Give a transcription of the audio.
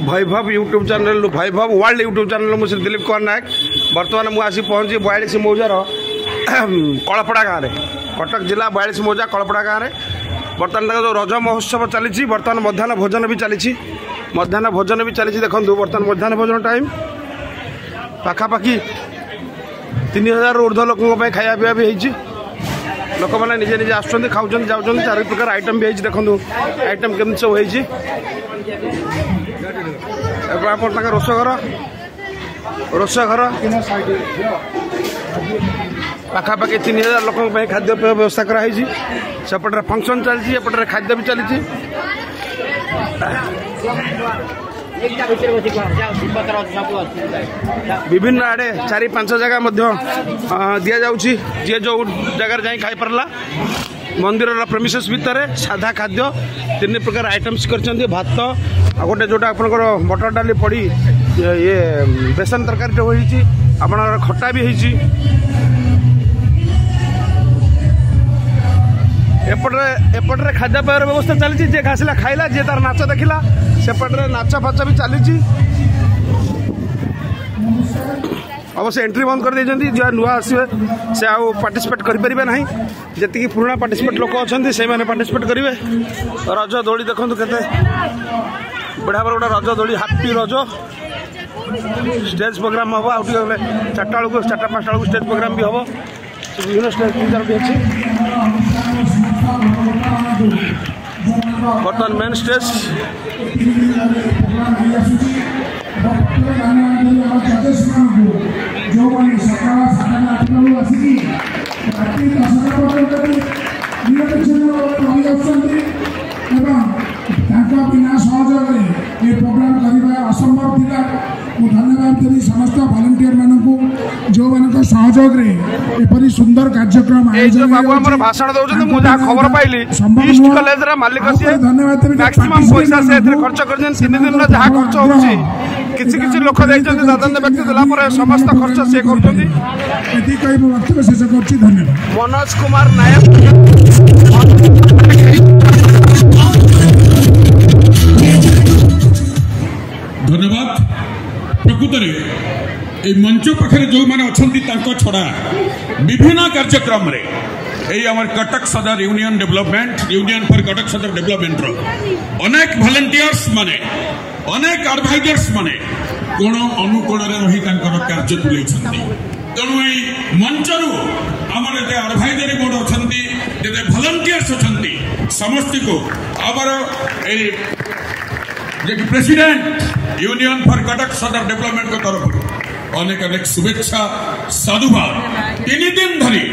वैभव YouTube channel वैभव world YouTube channel मुझे दिलीप कुमार नायक बर्तमान मुझे आसी पहुँची 42 मौजार कलपड़ा गाँव में कटक जिला 42 मौजा कलपड़ा गाँव में बर्तमान जो रज महोत्सव चली बर्तमान मध्याह्न भोजन भी चली देखो बर्तमान मध्याह्न भोजन टाइम पाखापाखि 3000 ऊर्ध्व लोकों खाया पीवा भी होती लोक मैंने निजे निजे आसुँच खाऊँ जाऊँ 4 प्रकार आइटम भी देखो आइटम केमती सब होती रोषघर पाखापाखि 3000 लोकों खाद्य पेय व्यवस्था कराई सेपटे फंक्शन चलती एपटे खाद्य भी चली विभिन्न आड़े 4-5 जगह दि जाऊँगी जी जो जगार जा खाई पारला मंदिर प्रेमिसेस भितर साधा खाद्य 3 प्रकार आइटम्स कर भात गोटे जोटा आपंकर मटर डाली पड़ी ये बेसन तरकारी होती आपन खट्टा भी होती एपटे खाद्य पेयर व्यवस्था चली जे घासला खाइला जे तार नाच देखला सेपटे नाच फाच भी चली अवश्य एंट्री बंद कर देइछन्ती जो नुआ आसवे से आउ पार्टिसिपेट करें ना जी पुराना पार्टिसिपेट लोक अच्छा से मैंने पार्टिसिपेट करेंगे रज दोली देखो केते बढ़िया गोटे रज दोली हापी रज स्टेज प्रोग्राम हम आउ 4टा बेलू 4टा 5टा स्टेज प्रोग्राम भी हम विभिन्न स्टेज भी अच्छी बर्तमान मेन स्टेज असंभव था धन्यवाद देवी समस्त वॉलंटियर मानक जो मान सहयोग एपरी सुंदर कार्यक्रम आयोजन भाषण दौरान खबर पाइली ईस्ट कॉलेज रा मालिक धन्यवाद मैक्सिमम पैसा से खर्च कर 3 दिन जहाँ खर्च होची किसी लोक दादन व्यक्ति देला समस्त खर्च से कर वक्तव्य शेष कर धन्यवाद मनोज कुमार नायक धन्यवाद प्रकृत में मंच पाखे जो मैंने अच्छा छड़ा विभिन्न कार्यक्रम कटक सदर union development union for Cuttack सदर डेवलपमेंट अनेक वॉलंटियर्स माने अनेक एडवाइजर्स माने कोण अनुकोण रही कार्य तुले तेणु यही मंचरू आमर ये एडवाइजरी बोर्ड अच्छा वॉलंटियर्स अच्छा समस्त को आमर प्रेसिडेंट यूनियन फॉर कटक सदर डेवलपमेंट तरफ अनेक अनेक शुभेच्छा साधुवाद 3 दिन धरी